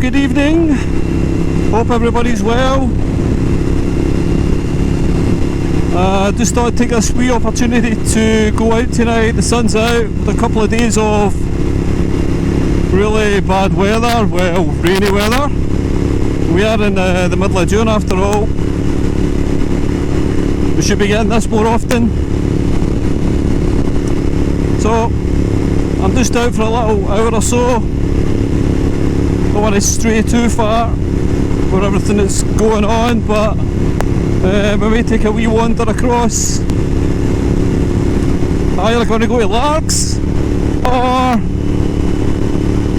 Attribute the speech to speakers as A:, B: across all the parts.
A: good evening. Hope everybody's well. Just thought I'd take this wee opportunity to go out tonight. The sun's out with a couple of days of really bad weather, well, rainy weather. We are in the middle of June after all. We should be getting this more often. So I'm just out for a little hour or so. Don't want to stray too far for everything that's going on, but we may take a wee wander across. Either going to go to Largs, or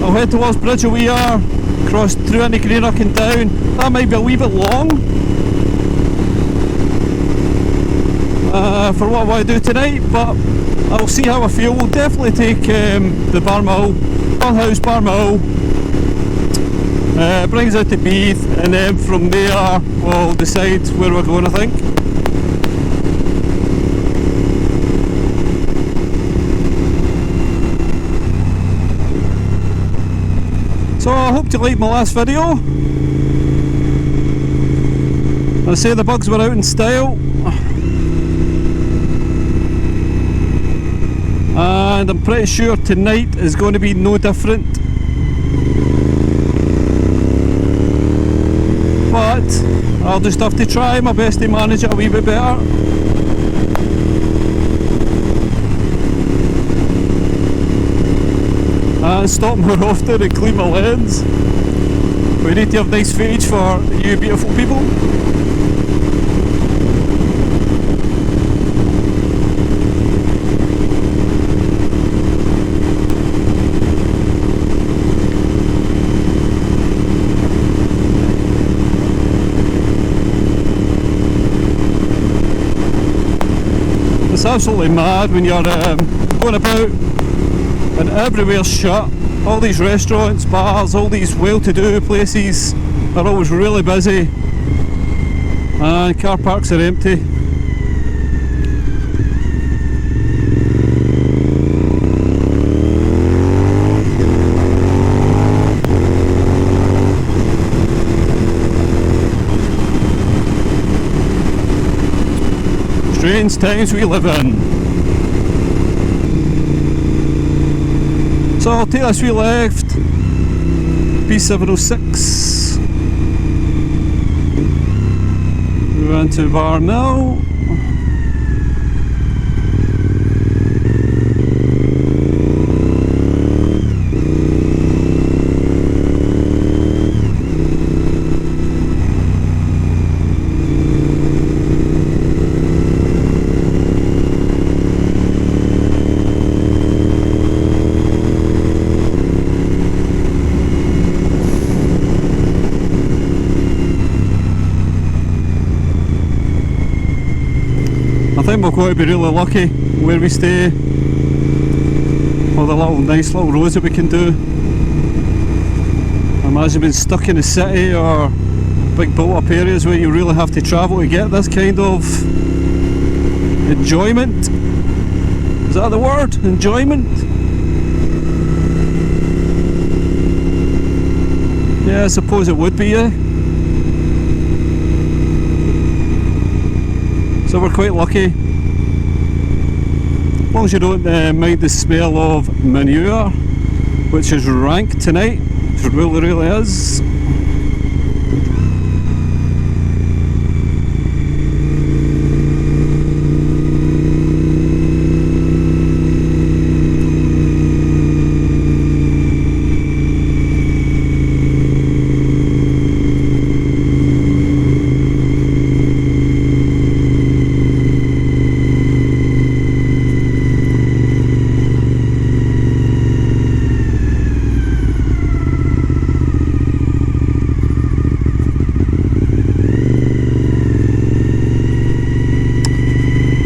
A: I'll head towards Bridge of Weir, cross through into Greenock and down. That might be a wee bit long for what I want to do tonight, but I'll see how I feel. We'll definitely take the Barmill, House Barmill, brings out to Beath, and then from there we'll decide where we're going, I think. So I hope you liked my last video. I say the bugs were out in style, and I'm pretty sure tonight is going to be no different. But I'll just have to try my best to manage it a wee bit better. And stop more often and clean my lens. We need to have nice footage for you beautiful people. It's absolutely mad when you're going about and everywhere's shut. All these restaurants, bars, all these well-to-do places are always really busy, and car parks are empty. Strange times we live in. So I'll take this wee left, B706, we went to Barmill. I think we're going to be really lucky where we stay, all the little nice little roads that we can do. I imagine being stuck in the city or big built up areas where you really have to travel to get this kind of enjoyment. Is that the word? Enjoyment? Yeah, I suppose it would be, yeah. So we're quite lucky, as long as you don't mind the smell of manure, which is rank tonight. It really is.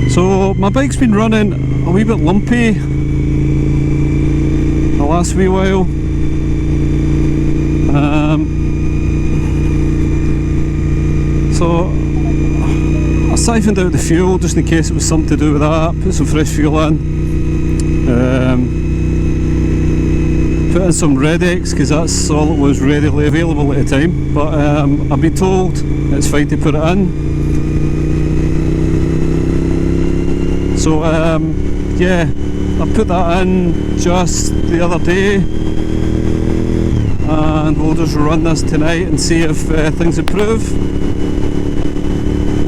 A: So my bike's been running a wee bit lumpy the last wee while. So I siphoned out the fuel just in case it was something to do with that, put some fresh fuel in. put in some Red X because that's all that was readily available at the time, but I've been told it's fine to put it in. So yeah, I put that in just the other day, and we'll just run this tonight and see if things improve.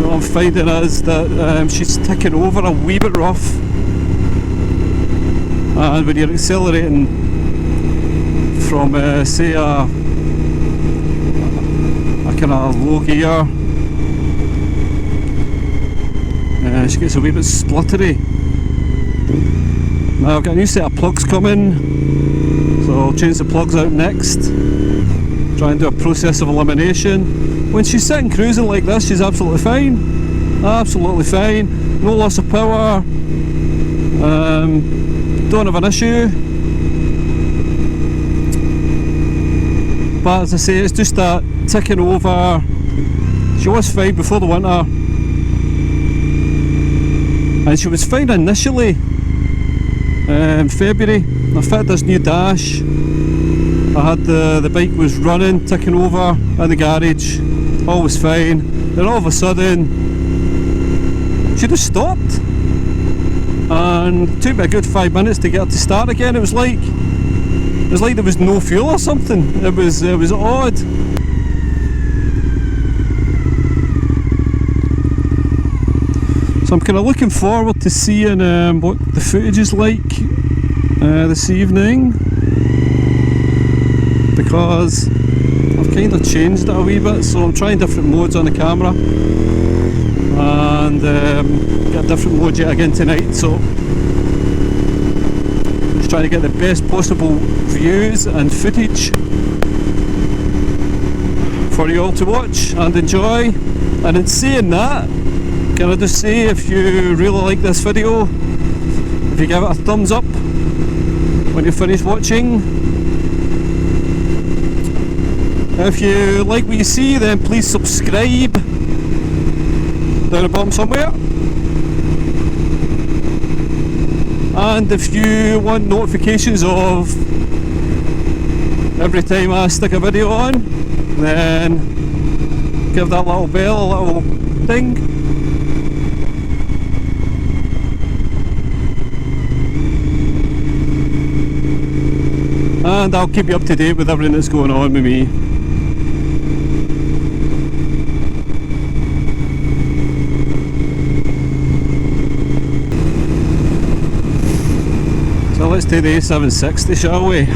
A: What I'm finding is that she's ticking over a wee bit rough, and when you're accelerating from say a kind of low gear, she gets a wee bit spluttery. Now I've got a new set of plugs coming, so I'll change the plugs out next, try and do a process of elimination. When she's sitting cruising like this, she's absolutely fine, no loss of power, don't have an issue. But as I say, it's just that ticking over. She was fine before the winter, and she was fine initially in February. I fitted this new dash, I had the bike was running, ticking over in the garage, all was fine. Then all of a sudden she just stopped, and it took me a good 5 minutes to get her to start again. It was like there was no fuel or something. It was odd. So I'm kind of looking forward to seeing what the footage is like this evening, because I've kind of changed it a wee bit. So I'm trying different modes on the camera, and got a different mode yet again tonight. So just trying to get the best possible views and footage for you all to watch and enjoy. And in saying that, can I just say, if you really like this video, if you give it a thumbs up when you finish watching. If you like what you see, then please subscribe down the bottom somewhere. And if you want notifications of every time I stick a video on, then give that little bell a little ding. And I'll keep you up to date with everything that's going on with me. So let's do the A760, shall we?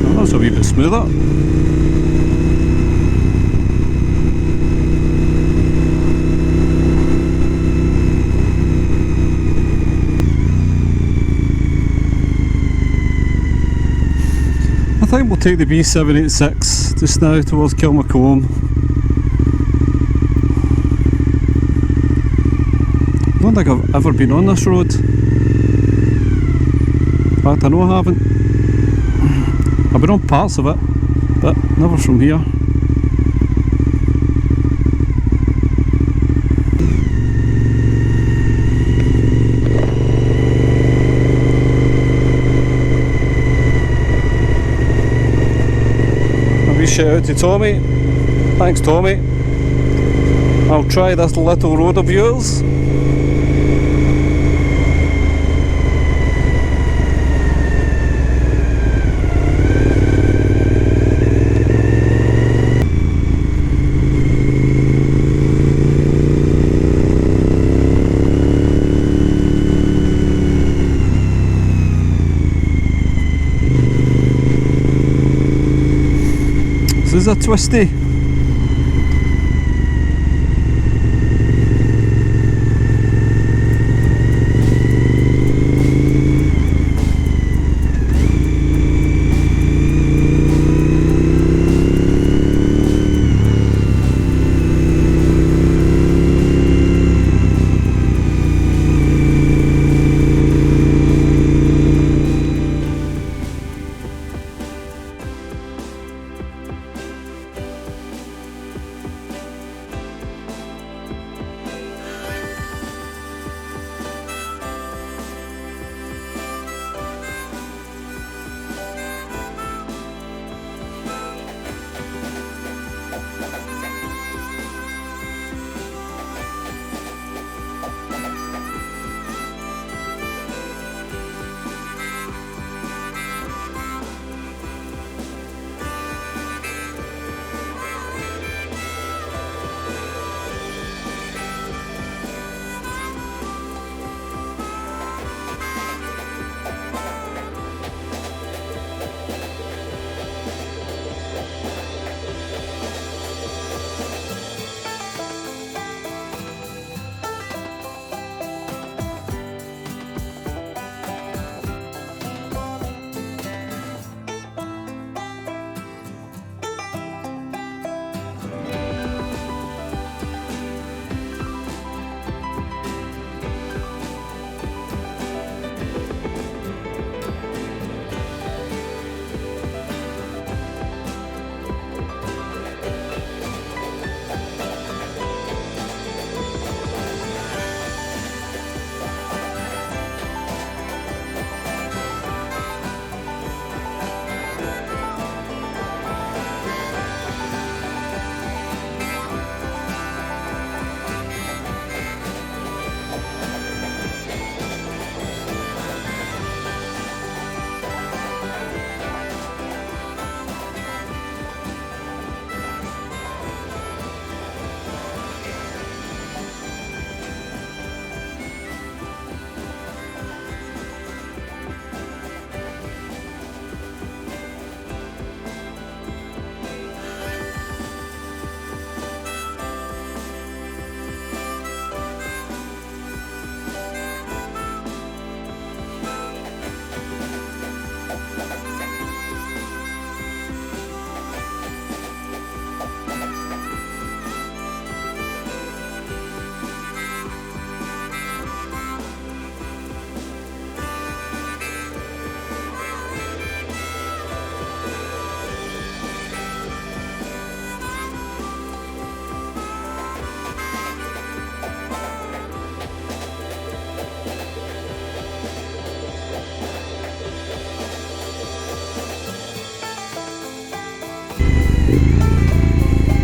A: Oh, that's a wee bit smoother. I think we'll take the B786 just now towards Kilmacombe. I don't think I've ever been on this road. In fact, I know I haven't. I've been on parts of it, but never from here. Shout out to Tommy. Thanks, Tommy. I'll try this little road of yours. This is a twisty.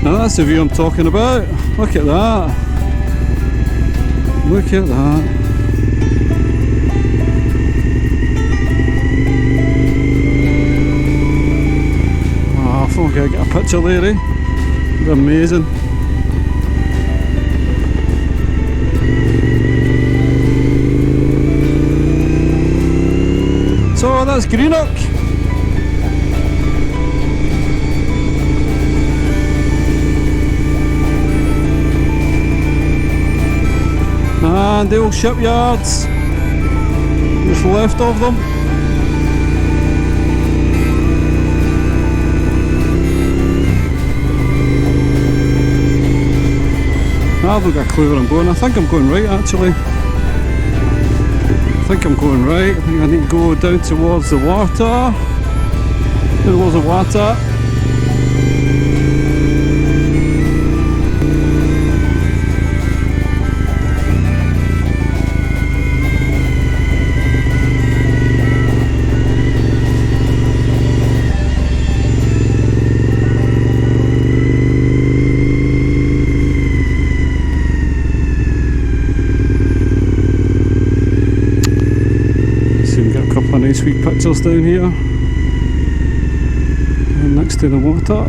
A: Now that's the view I'm talking about. Look at that. Look at that. Oh, I thought I could get a picture there, eh? They're amazing. So that's Greenock. And the old shipyards, what's left of them. I've not got a clue where I'm going. I think I'm going right actually. I think I'm going right. I think I need to go down towards the water. Towards the water. Nice wee pictures down here and next to the water.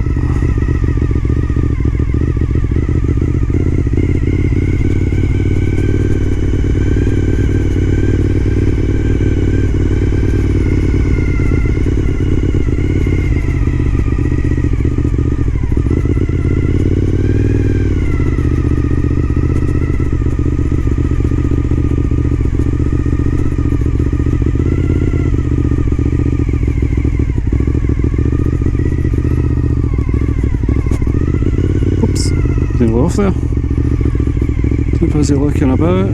A: Off there. Too busy looking about.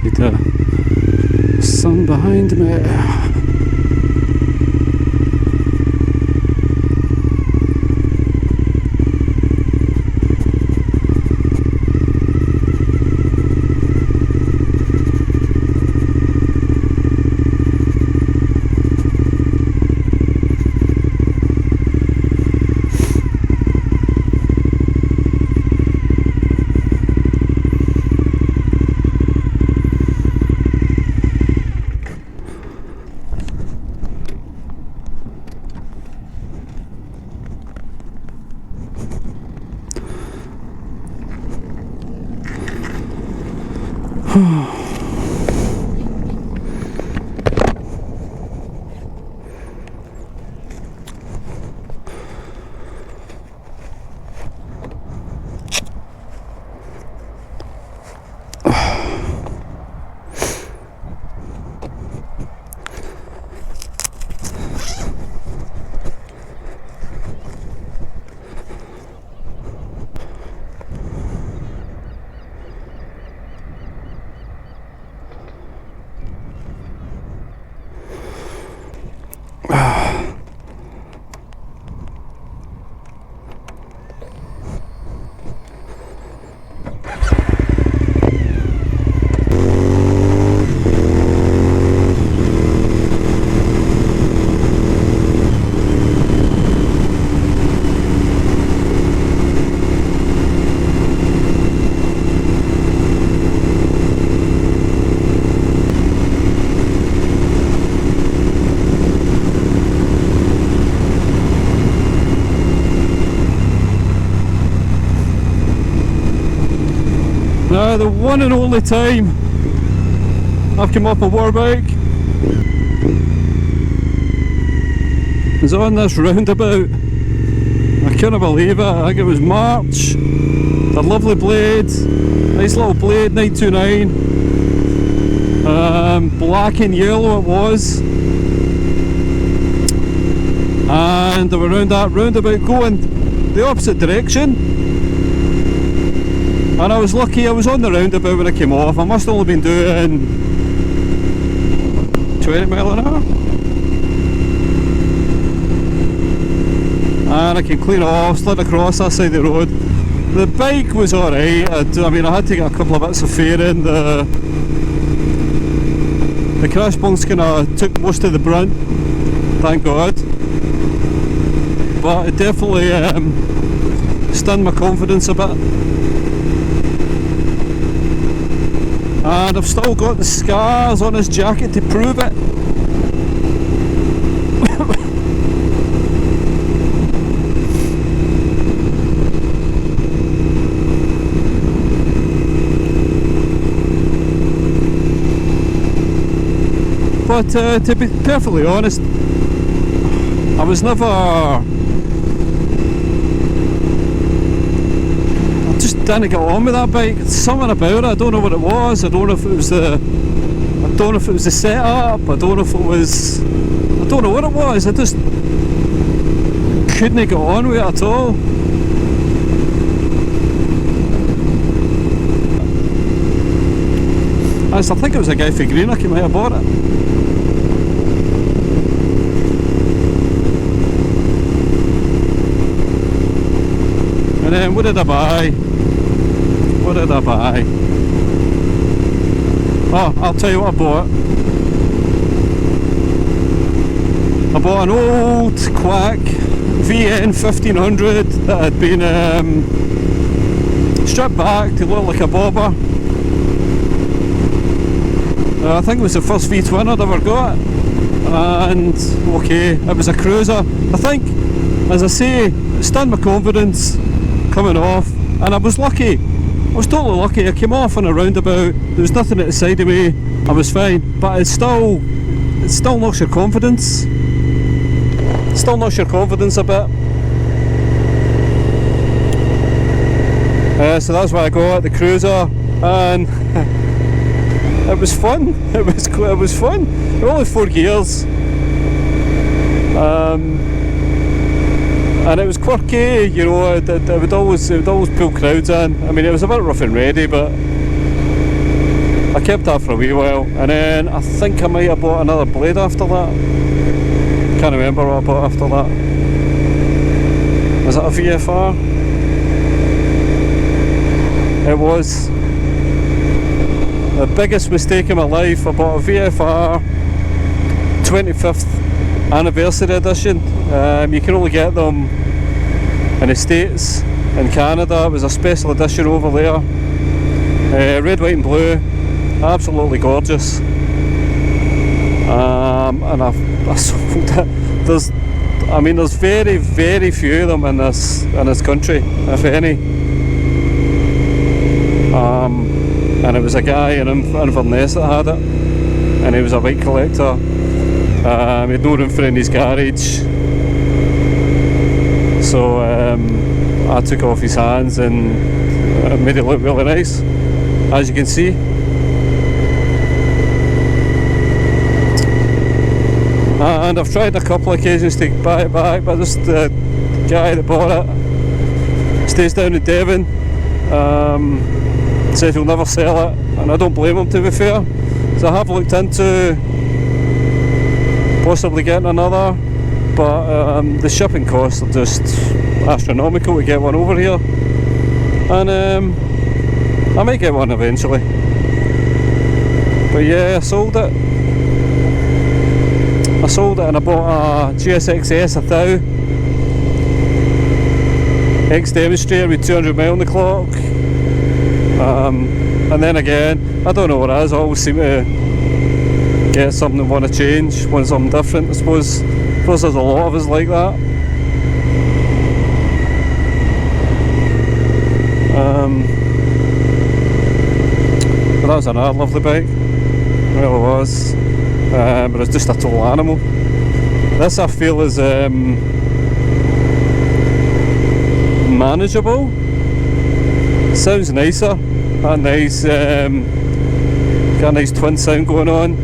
A: Need the sun behind me. Now the one and only time I've come up a war bike is on this roundabout. I couldn't believe it. I think it was March. A lovely blade, nice little blade, 929. Black and yellow it was. And they were around that roundabout going the opposite direction. And I was lucky, I was on the roundabout when I came off. I must have only been doing 20 mile an hour. and I can clean it off, slid across that side of the road. The bike was alright. I mean, I had to get a couple of bits of fairing. The crash bunks kind of took most of the brunt, thank God. But it definitely stunned my confidence a bit. And I've still got the scars on his jacket to prove it. But to be perfectly honest, I was never... I just didn't get on with that bike. Something about it, I don't know what it was. I don't know if it was the... I don't know if it was the setup. I don't know if it was... I don't know what it was. I just couldn't get on with it at all. I think it was a guy from Greenock, he might have bought it. And then what did I buy? What did I buy? Oh, I'll tell you what I bought. I bought an old quack VN1500 that had been stripped back to look like a bobber. I think it was the first V-twin I'd ever got, and okay, it was a cruiser. I think, as I say, it stunned my confidence coming off, and I was lucky. I was totally lucky. I came off on a roundabout, there was nothing at the side of me, I was fine, but it still knocks your confidence. It still knocks your confidence a bit. So that's what I got, the cruiser, and it was fun. It was fun. It was only 4 gears, and it was quirky. You know, it would always pull crowds in. I mean, it was a bit rough and ready, but I kept that for a wee while, and then I think I might have bought another blade after that. Can't remember what I bought after that. Was it a VFR? It was. The biggest mistake in my life. I bought a VFR 25th anniversary edition. You can only get them in the States. In Canada it was a special edition over there. Red, white and blue. Absolutely gorgeous. And I sold it. There's very, very few of them in this country, if any. And it was a guy in Inverness that had it, and he was a bike collector. He had no room for it in his garage, so I took it off his hands and made it look really nice, as you can see. And I've tried a couple of occasions to buy it back, but this the guy that bought it stays down in Devon. Said he'll never sell it, and I don't blame him, to be fair. So I have looked into possibly getting another, but the shipping costs are just astronomical to get one over here, and I might get one eventually. But yeah, I sold it and I bought a GSX SV1000 X-Demonstrator with 200 mile on the clock. And then again, I don't know what it is, I always seem to get something and want to change, want something different. I suppose there's a lot of us like that. But that was another lovely bike, it really was. But it's just a total animal. This I feel is manageable. Sounds nicer. Got a nice twin sound going on.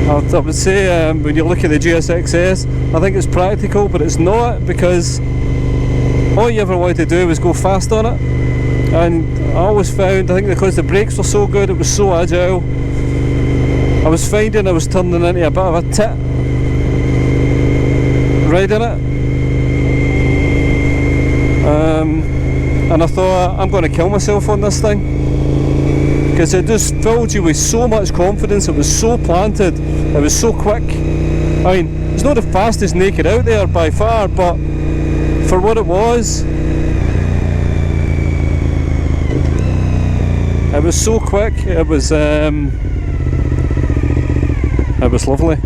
A: I would say when you look at the GSXS, I think it's practical, but it's not, because all you ever wanted to do was go fast on it. And I always found, I think because the brakes were so good, it was so agile, I was finding I was turning into a bit of a tit riding it. And I thought, I'm going to kill myself on this thing, because it just filled you with so much confidence. It was so planted, it was so quick. I mean, it's not the fastest naked out there by far, but for what it was so quick. It was lovely.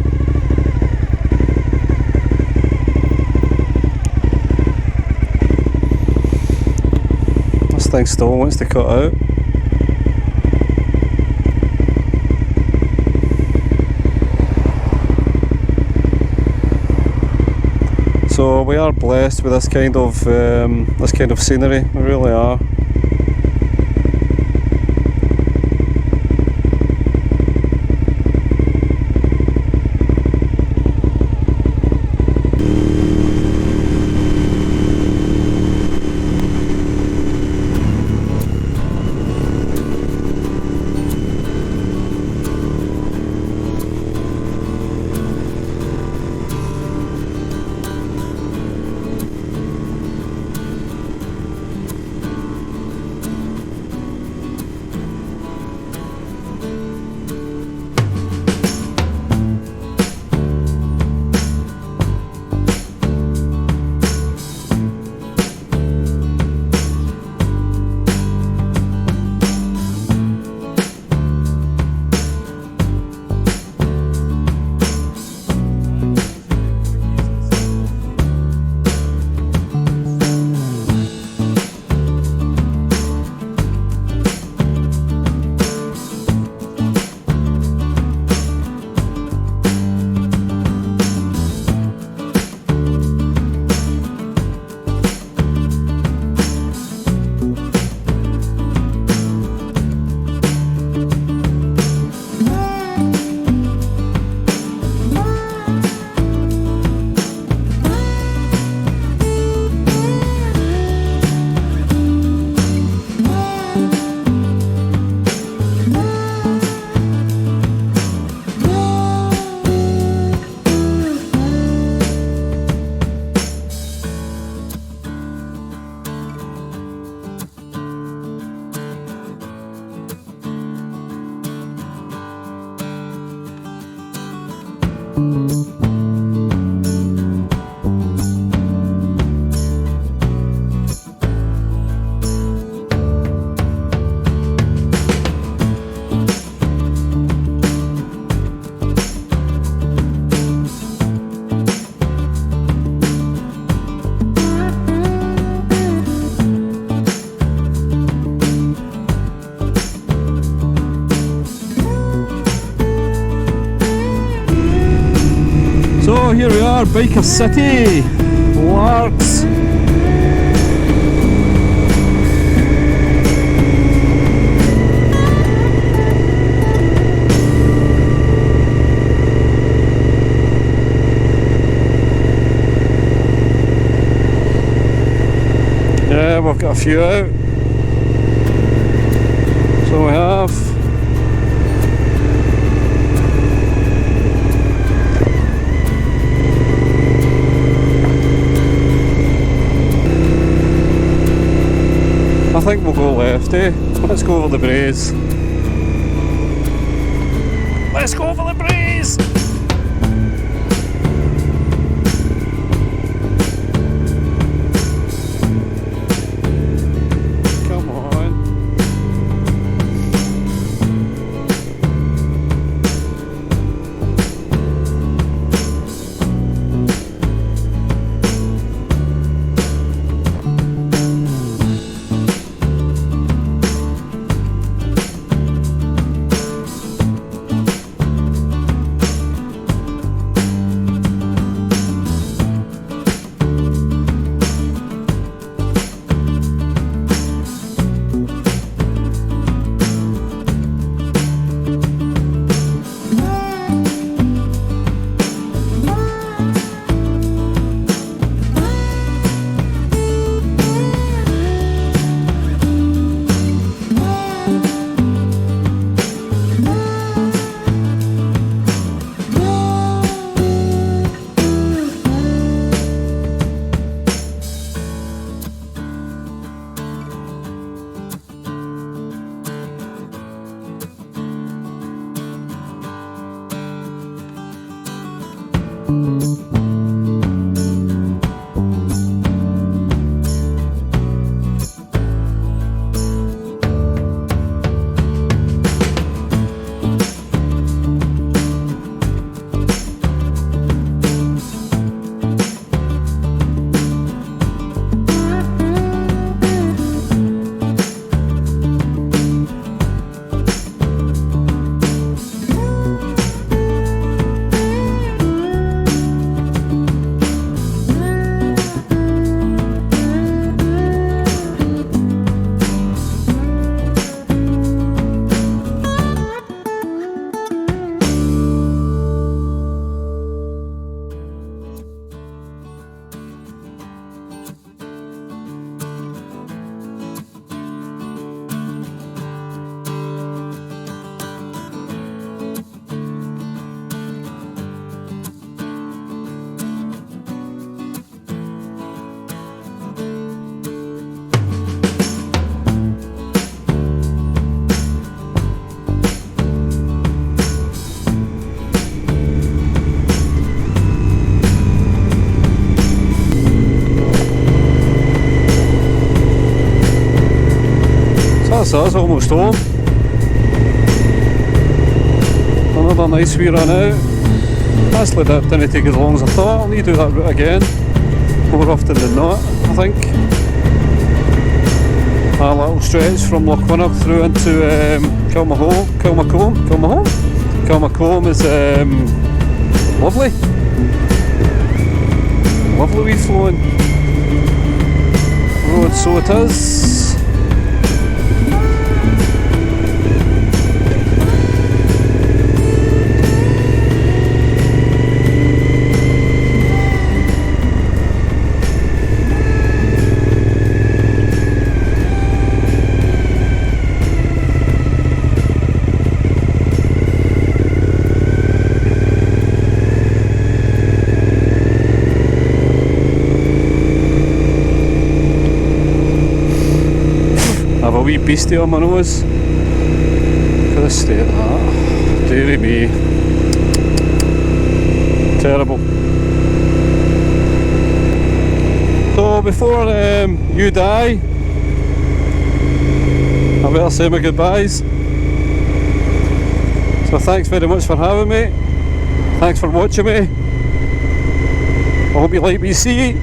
A: This thing still wants to cut out. So we are blessed with this kind of scenery. We really are. So here we are, Biker City, Larks. Yeah, we've got a few out. So we have. I think we'll go left, eh? Let's go over the braes. Let's go over the braes! Come on. So that's almost home. Another nice wee run out. Actually that didn't take as long as I thought. I'll need to do that route again, more often than not, I think. A little stretch from Lochwinnoch through into Kilmacombe is lovely. Lovely wee flowing road, so it is. A wee beastie on my nose for the state of that. Dearie me. Terrible. So before you die, I better say my goodbyes. So thanks very much for having me. Thanks for watching me. I hope you like what you see.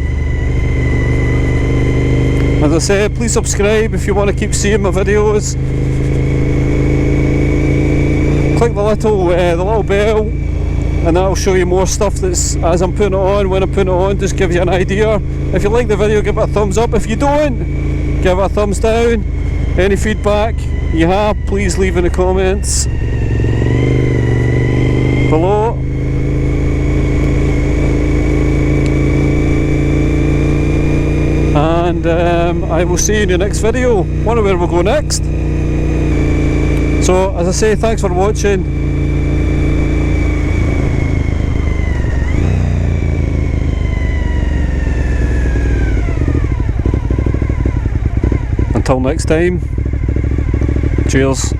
A: As I said, please subscribe if you want to keep seeing my videos. Click the little bell, and that'll show you more stuff that's as I'm putting it on, when I'm putting it on, just give you an idea. If you like the video, give it a thumbs up. If you don't, give it a thumbs down. Any feedback you have, please leave in the comments below. And I will see you in the next video. Wonder where we'll go next. So as I say, thanks for watching. Until next time, cheers.